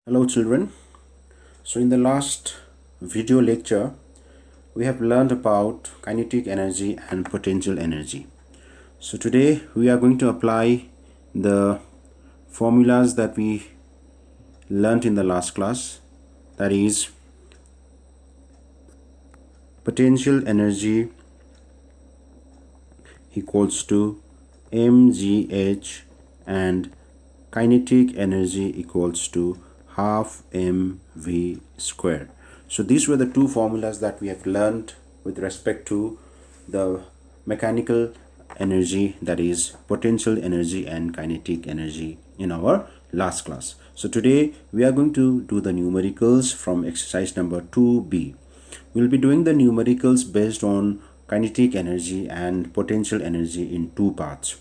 Hello children. So in the last video lecture we have learned about kinetic energy and potential energy. So today we are going to apply the formulas that we learned in the last class, that is potential energy equals to mgh and kinetic energy equals to half mv square. So these were the two formulas that we have learned with respect to the mechanical energy, that is potential energy and kinetic energy, in our last class. So today we are going to do the numericals from exercise number 2b. We'll be doing the numericals based on kinetic energy and potential energy in two parts.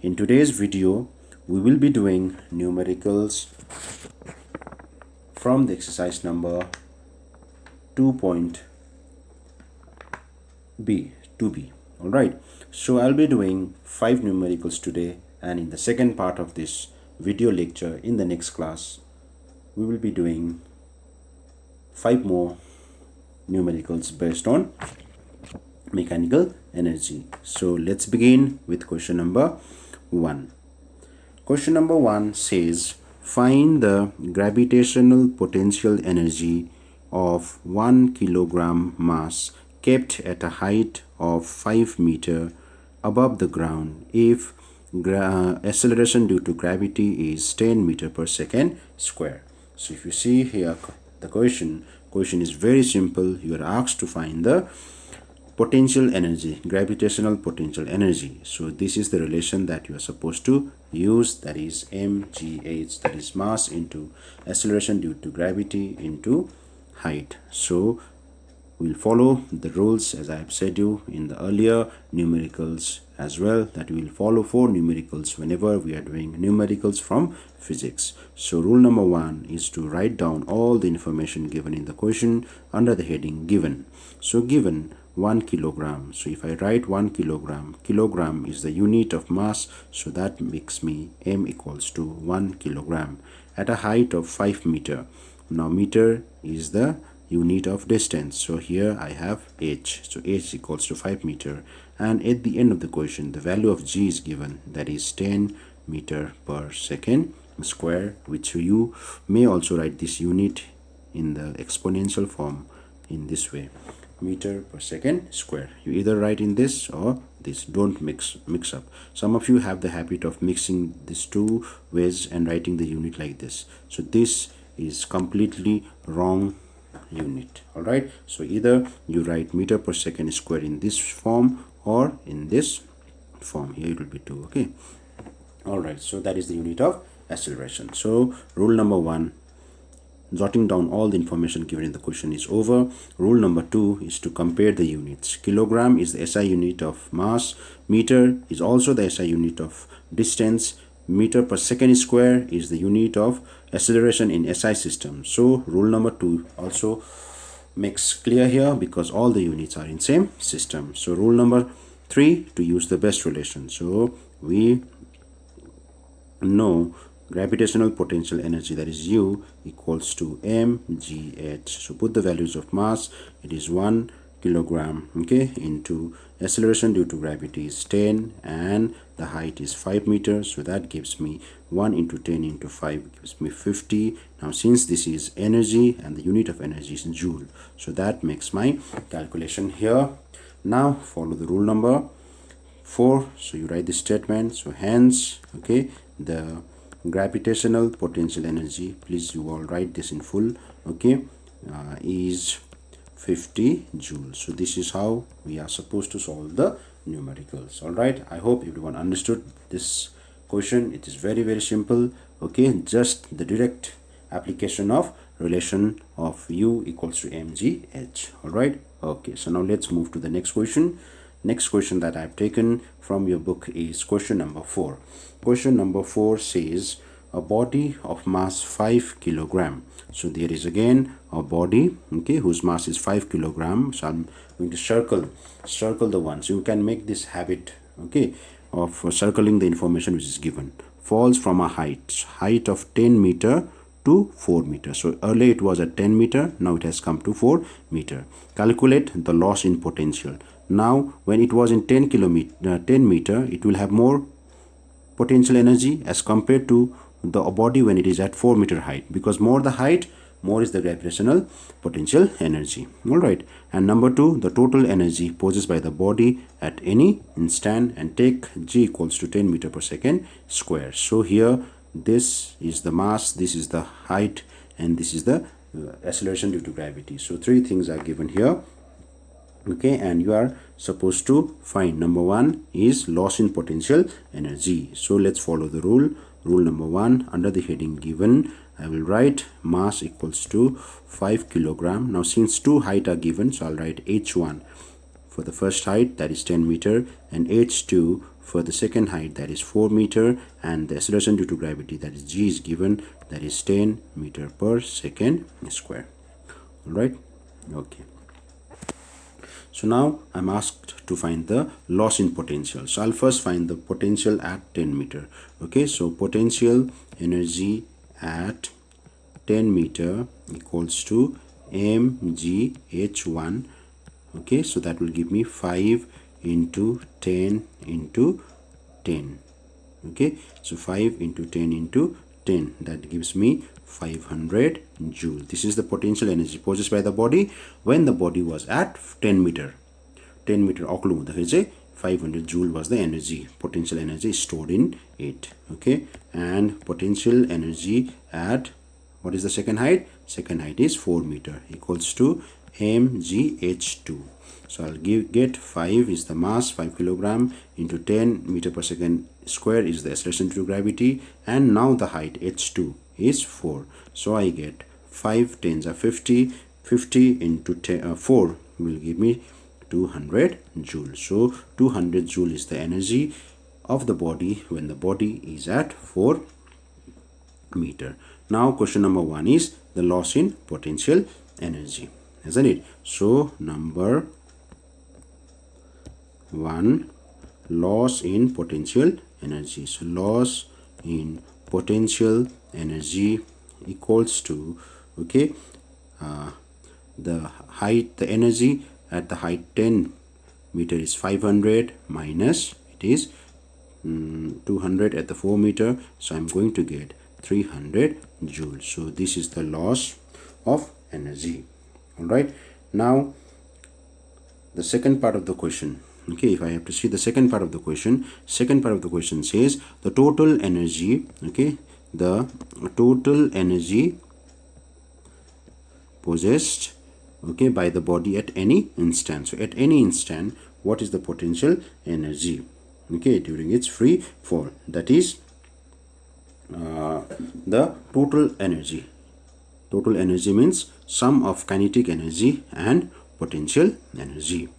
In today's video, we will be doing numericals from the exercise number 2.b. Alright, so I'll be doing 5 numericals today, and in the second part of this video lecture in the next class, we will be doing 5 more numericals based on mechanical energy. So let's begin with question number 1. Question number 1 says, find the gravitational potential energy of 1 kilogram mass kept at a height of 5 meter above the ground if acceleration due to gravity is 10 meter per second square. So if you see here the question is very simple. You are asked to find the potential energy, gravitational potential energy. So this is the relation that you are supposed to use, that is mgh, that is mass into acceleration due to gravity into height. So we'll follow the rules as I have said you in the earlier numericals as well, that we will follow 4 numericals whenever we are doing numericals from physics. So rule number 1 is to write down all the information given in the question under the heading given. So given 1 kilogram, so if I write 1 kilogram, kilogram is the unit of mass, so that makes me m equals to 1 kilogram at a height of 5 meter. Now meter is the unit of distance, so here I have h, so h equals to 5 meter, and at the end of the question the value of g is given, that is 10 meter per second square, which you may also write this unit in the exponential form in this way, meter per second square. You either write in this or this, don't mix up. Some of you have the habit of mixing these two ways and writing the unit like this, so this is completely wrong unit. All right, so either you write meter per second square in this form or in this form. Here it will be 2. Okay, all right, so that is the unit of acceleration. So rule number 1, jotting down all the information given in the question, is over. Rule number 2 is to compare the units. Kilogram is the SI unit of mass, meter is also the SI unit of distance, meter per second square is the unit of acceleration in SI system. So rule number 2 also makes clear here because all the units are in same system. So rule number 3, to use the best relation. So we know gravitational potential energy, that is U, equals to mgh. So put the values of mass, it is 1 kilogram, okay, into acceleration due to gravity is 10 and the height is 5 meters, so that gives me 1 into 10 into 5 gives me 50. Now since this is energy and the unit of energy is joule, so that makes my calculation here. Now follow the rule number 4, so you write the statement. So hence, okay, the gravitational potential energy, please you all write this in full, okay, is 50 joules. So this is how we are supposed to solve the numericals. All right, I hope everyone understood this question. It is very simple, okay, just the direct application of relation of U equals to mgh. All right, okay, so now let's move to the next question. Next question that I've taken from your book is question number 4. Question number 4 says a body of mass 5 kilogram. So there is again a body, okay, whose mass is 5 kilogram. So I'm going to circle the one. So you can make this habit, okay, of circling the information which is given. Falls from a height of 10 meter to 4 meters. So earlier it was at 10 meter, now it has come to 4 meter. Calculate the loss in potential. Now when it was in 10 meter, it will have more potential energy as compared to the body when it is at 4 meter height, because more the height, more is the gravitational potential energy. All right, and number 2, the total energy possessed by the body at any instant, and take g equals to 10 meter per second square. So here this is the mass, this is the height, and this is the acceleration due to gravity. So 3 things are given here. Okay, and you are supposed to find number 1 is loss in potential energy. So let's follow the rule. Rule number 1, under the heading given, I will write mass equals to 5 kilogram. Now since 2 height are given, so I'll write h1 for the first height, that is 10 meter, and h2 for the second height, that is 4 meter, and the acceleration due to gravity, that is g, is given, that is 10 meter per second square. All right, okay. So now I'm asked to find the loss in potential. So I'll first find the potential at 10 meter. Okay, so potential energy at 10 meter equals to mgh1. Okay, so that will give me 5 into 10 into 10. Okay, so 5 into 10 into 10, that gives me 500 joule. This is the potential energy possessed by the body when the body was at 10 meter. 10 meter अग्लो हुँदाखेरि चाहिँ 500 joule was the energy, potential energy stored in it. Okay, and potential energy at, what is the second height? Second height is 4 meter equals to mgh2. So I'll get 5 is the mass, 5 kilogram, into 10 meter per second square is the acceleration due to gravity, and now the height h2 is 4. So I get 5 tens are 50. 50 into 4 will give me 200 joule. So 200 joule is the energy of the body when the body is at 4 meter. Now question number 1 is the loss in potential energy, isn't it? So number 1, loss in potential energy. So loss in potential energy equals to, okay, the height, the energy at the height 10 meter is 500 minus it is 200 at the 4 meter, so I'm going to get 300 joule. So this is the loss of energy. All right, now the second part of the question. Okay, if I have to see the second part of the question, says the total energy, okay, the total energy possessed, okay, by the body at any instant. So at any instant, what is the potential energy, okay, during its free fall? That is the total energy. Total energy means sum of kinetic energy and potential energy.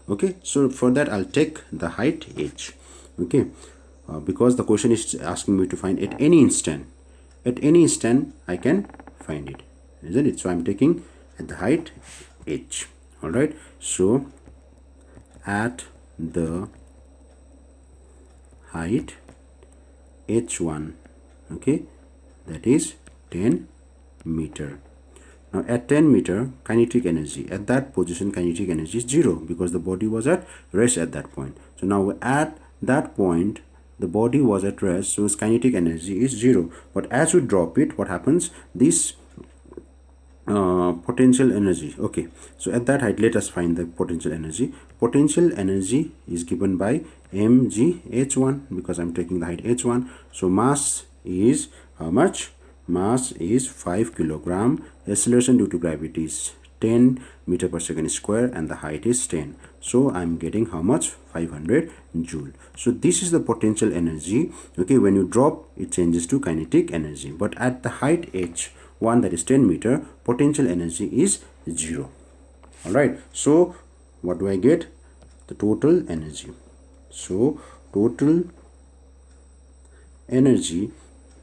Okay, so for that I'll take the height h. Okay, because the question is asking me to find at any instant. At any instant I can find it, isn't it? So I'm taking at the height h. All right, so at the height h1, okay, that is 10 meter. Now at 10 meter, kinetic energy, at that position kinetic energy is 0 because the body was at rest at that point. So now at that point the body was at rest, so its kinetic energy is 0. But as we drop it, what happens? This potential energy, okay, so at that height let us find the potential energy. Potential energy is given by mgh1 because I'm taking the height h1. So mass is how much? Mass is 5 kilogram. Acceleration due to gravity is 10 meter per second square, and the height is 10. So I'm getting how much? 500 joule. So this is the potential energy. Okay, when you drop, it changes to kinetic energy. But at the height h1, that is 10 meter, potential energy is 0. All right. So what do I get? The total energy. So total energy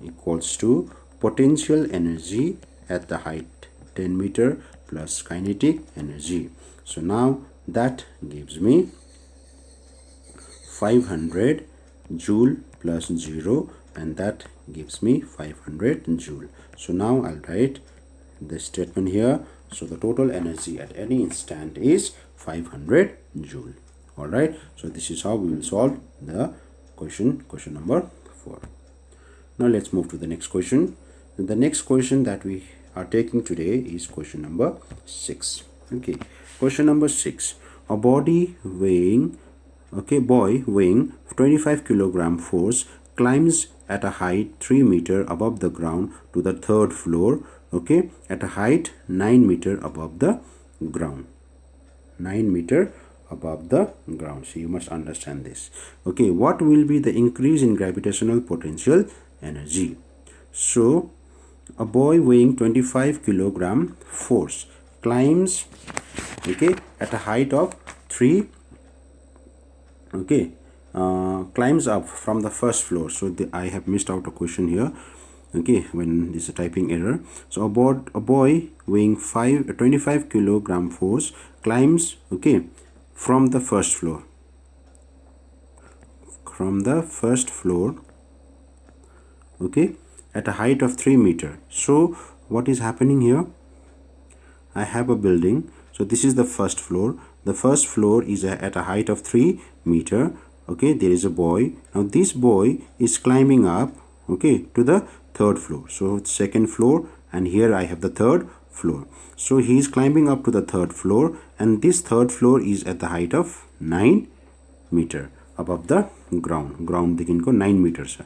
equals to potential energy at the height 10 meter plus kinetic energy. So now that gives me 500 joule plus 0, and that gives me 500 joule. So now I'll write this statement here. So the total energy at any instant is 500 joule. All right, so this is how we will solve the question number 4. Now let's move to the next question. The next question that we are taking today is question number 6. Okay, question number 6. A boy weighing 25 kilogram force climbs at a height 3 meter above the ground to the 3rd floor, okay, at a height 9 meter above the ground. 9 meter above the ground. So you must understand this. Okay, what will be the increase in gravitational potential energy? So a boy weighing 25 kilogram force climbs, okay, at a height of 3, okay, climbs up from the 1st floor. So I have missed out a question here, okay, when this is a typing error. So a boy weighing 25 kilogram force climbs, okay, from the 1st floor, okay, at a height of 3 meter. So what is happening here? I have a building. So this is the 1st floor. The 1st floor is at a height of 3 meter. Okay, there is a boy. Now this boy is climbing up, okay, to the 3rd floor. So 2nd floor, and here I have the 3rd floor. So he is climbing up to the 3rd floor, and this 3rd floor is at the height of 9 meter above the ground. Ground देखिनको 9 meters.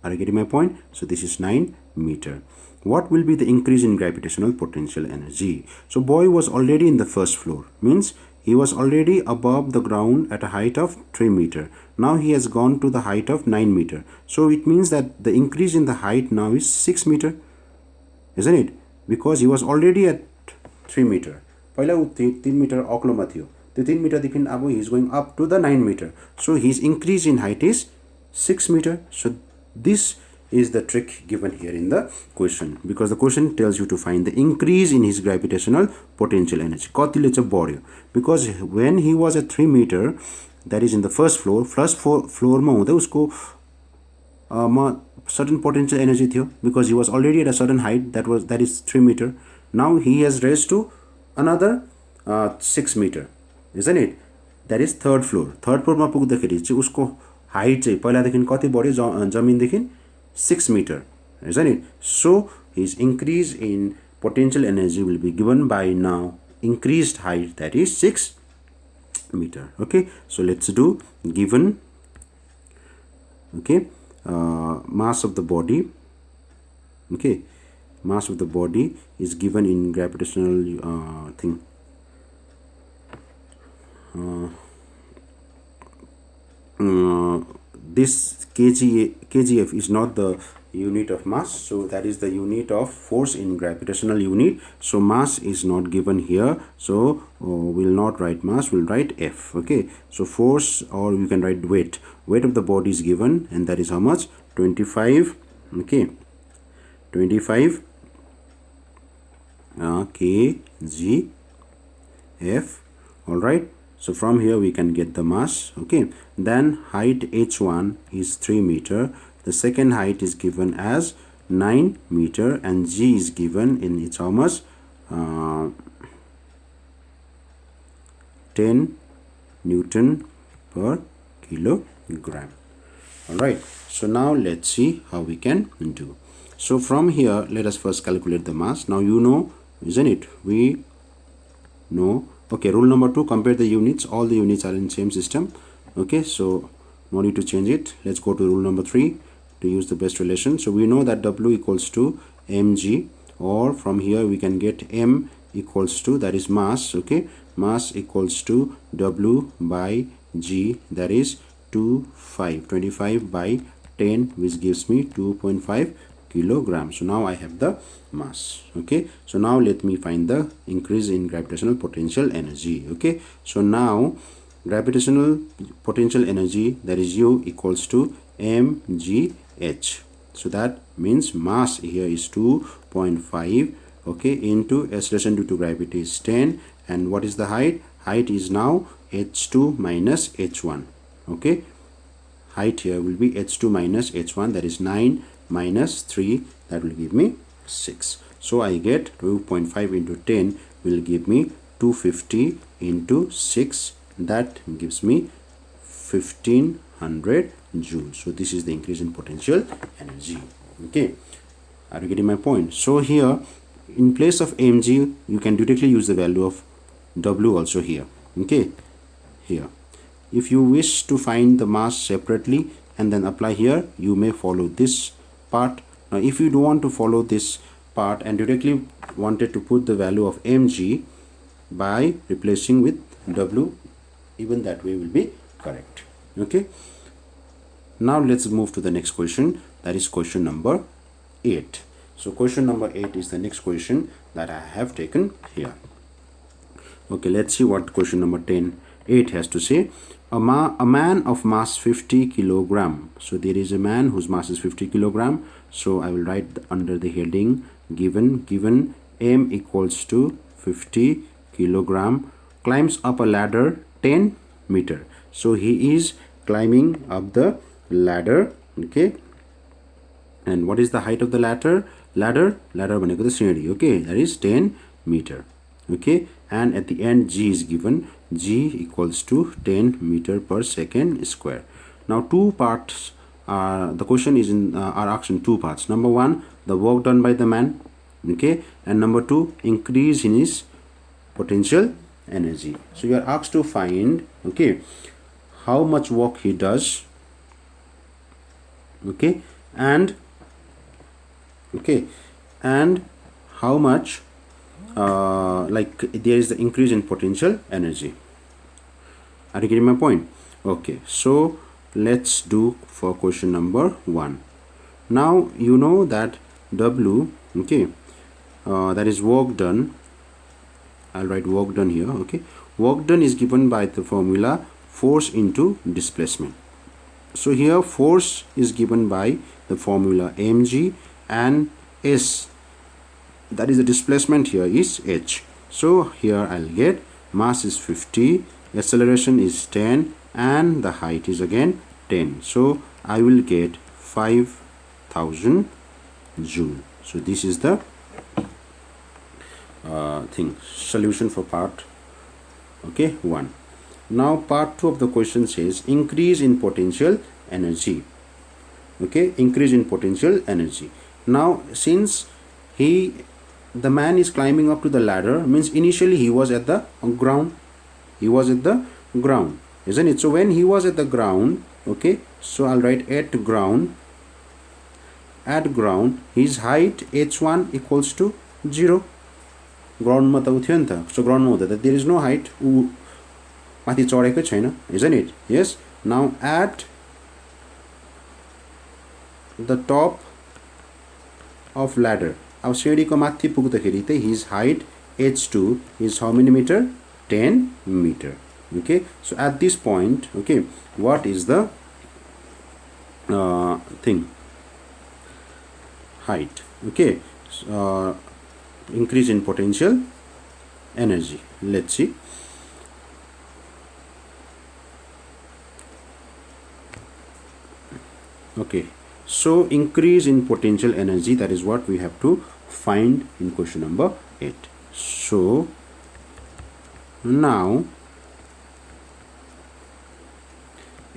Are you getting my point? So this is 9 meter. What will be the increase in gravitational potential energy? So boy was already in the 1st floor, means he was already above the ground at a height of 3 meter. Now he has gone to the height of 9 meter. So it means that the increase in the height now is 6 meter, isn't it? Because he was already at 3 meter. पहिला 3 meter अग्लोमा थियो. The 3 meter देखि अब he is going up to the 9 meter. So his increase in height is 6 meter. So this is the trick given here in the question, because the question tells you to find the increase in his gravitational potential energy. कतिले चाहिँ बढ्यो? Because when he was at 3 meter, that is in the 1st floor, floor मा हुँदै उसको certain potential energy थियो, because he was already at a certain height, that is 3 meter. Now he has raised to another 6 meter, isn't it? That is 3rd floor. 3rd floor मा पुग्दाखेरि चाहिँ उसको height चाहिँ पहिलादेखि कति बढ्यो जमिनदेखि 6 meter, isn't it? So his increase in potential energy will be given by now increased height, that is 6 meter. Okay, so let's do given, okay, mass of the body, okay, mass of the body is given in gravitational thing. This kgf is not the unit of mass, so that is the unit of force in gravitational unit. So mass is not given here, so we'll not write mass, we'll write F. Okay, so force, or you can write weight of the body is given, and that is how much? 25. Okay, 25 kgf. All right, so from here we can get the mass. Okay, then height h1 is 3 meter. The second height is given as 9 meter, and g is given in its how much? 10 Newton per kilogram. All right, so now let's see how we can do. So from here, let us first calculate the mass. Now you know, isn't it? We know. Okay, rule number 2, compare the units. All the units are in same system. Okay, so no need to change it. Let's go to rule number 3 to use the best relation. So we know that W equals to mg, or from here we can get M equals to, that is mass. Okay, mass equals to W by G, that is 25 by 10, which gives me 2.5 kilograms. So now I have the mass. Okay, so now let me find the increase in gravitational potential energy. Okay, so now gravitational potential energy, that is U, equals to mgh. So that means mass here is 2.5, okay, into acceleration due to gravity is 10, and what is the height? Height is now h2 minus h1. Okay, height here will be h2 minus h1, that is 9 minus 3, that will give me 6. So I get 2.5 into 10 will give me 250 into 6, that gives me 1500 joules. So this is the increase in potential energy. Okay, are you getting my point? So here in place of mg you can directly use the value of w also here. Okay, here if you wish to find the mass separately and then apply here, you may follow this part. Now if you don't want to follow this part and directly wanted to put the value of mg by replacing with w, even that way will be correct. Okay, now let's move to the next question, that is question number 8. So question number 8 is the next question that I have taken here. Okay, let's see what question number 8 has to say. A man of mass 50 kilogram. So there is a man whose mass is 50 kilogram. So I will write under the heading given m equals to 50 kilogram, climbs up a ladder 10 meter. So he is climbing up the ladder. Okay, and what is the height of the ladder? Ladder bhaneko ta sirdi. Okay, that is 10 meter. Okay, and at the end g is given, g equals to 10 meter per second square. Now two parts, the question is are asked in two parts. Number one, the work done by the man. Okay, and number two, increase in his potential energy. So you are asked to find, okay, how much work he does, okay, and how much like there is the increase in potential energy. Are you getting my point? Okay, so let's do for question number 1. Now you know that W, okay, that is work done. I'll write work done here. Okay, work done is given by the formula force into displacement. So here force is given by the formula mg, and s, that is the displacement here, is h. So here I'll get mass is 50, acceleration is 10, and the height is again 10. So I will get 5000 joule. So this is the solution for part 1. Now part 2 of the question says increase in potential energy. Okay, increase in potential energy. Now since the man is climbing up to the ladder, means initially he was at the ground. He was at the ground, isn't it? So when he was at the ground, okay, so I'll write at ground. At ground, his height h1 equals to 0. Ground ma ta uthyo ni ta. So ground ma hunda there is no height. Mathi chadeko chaina, isn't it? Yes. Now at the top of ladder, अब सिडीको माथि पुग्दाखेरि चाहिँ his height h2 is how many meter? 10 meter. Okay, so at this point, okay, what is the height? Okay, increase in potential energy. Let's see. Okay, so increase in potential energy, that is what we have to find in question number 8. So now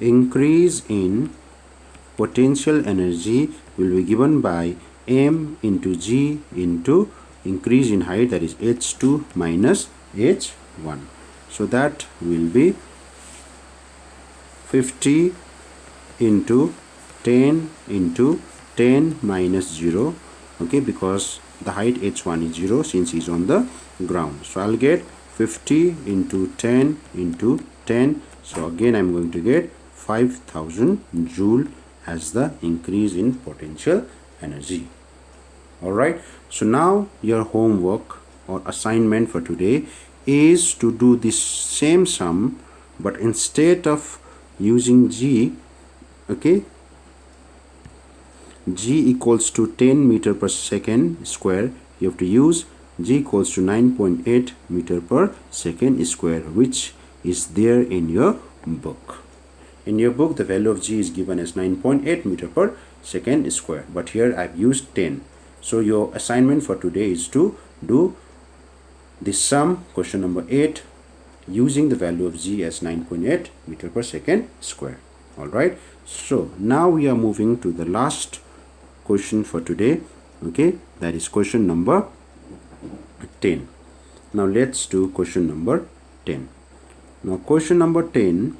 increase in potential energy will be given by m into g into increase in height, that is h2 minus h1. So that will be 50 into 10 into 10 minus 0. Okay, because the height h1 is 0 since he's on the ground. So I'll get 50 into 10 into 10. So again I'm going to get 5000 joule as the increase in potential energy. Alright, so now your homework or assignment for today is to do this same sum, but instead of using g, okay, g equals to 10 meter per second square, you have to use g equals to 9.8 meter per second square, which is there in your book. In your book, the value of G is given as 9.8 meter per second square, but here I've used 10. So your assignment for today is to do the sum, question number 8, using the value of G as 9.8 meter per second square. Alright, so now we are moving to the last question for today. Okay, that is question number 10. Now let's do question number 10. Now question number 10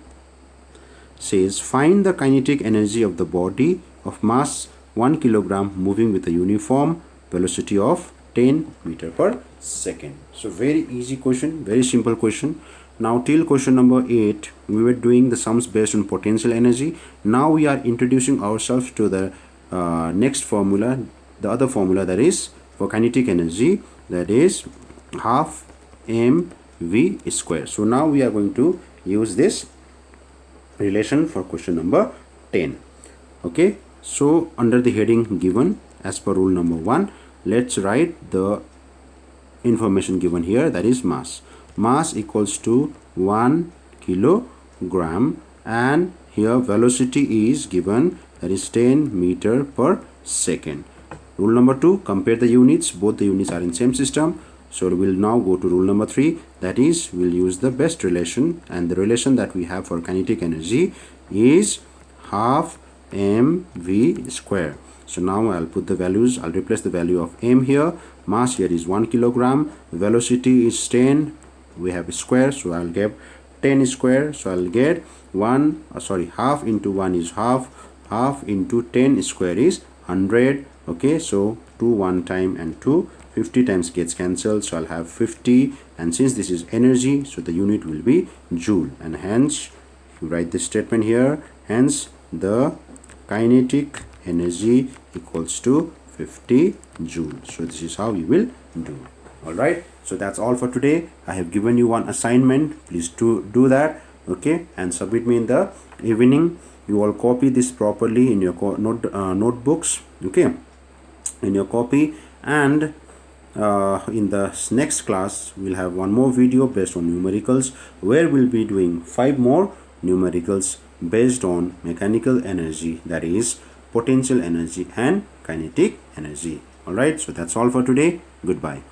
says, find the kinetic energy of the body of mass 1 kilogram moving with a uniform velocity of 10 meter per second. So very easy question, very simple question. Now till question number 8 we were doing the sums based on potential energy. Now we are introducing ourselves to the next formula, the other formula, that is for kinetic energy, that is half mv square. So now we are going to use this relation for question number 10. Okay, so under the heading given as per rule number 1, let's write the information given here, that is mass. Mass equals to 1 kilogram, and here velocity is given, that is 10 meter per second. Rule number 2, compare the units. Both the units are in same system. So we'll now go to rule number 3, that is we'll use the best relation, and the relation that we have for kinetic energy is half mv square. So now I'll put the values, I'll replace the value of m here. Mass here is 1 kilogram, velocity is 10, we have a square, so I'll get 10 square, so I'll get half into 1 is half into 10 square is 100. Okay, so 2 one time and 2, 50 times gets cancelled, so I'll have 50, and since this is energy, so the unit will be joule, and hence you write this statement here, hence the kinetic energy equals to 50 joule. So this is how you will do. Alright, so that's all for today. I have given you one assignment, please do that. Okay, and submit me in the evening. You all copy this properly in your notebooks, okay, in your copy, and in the next class we'll have one more video based on numericals, where we'll be doing 5 more numericals based on mechanical energy, that is potential energy and kinetic energy. Alright, so that's all for today. Goodbye.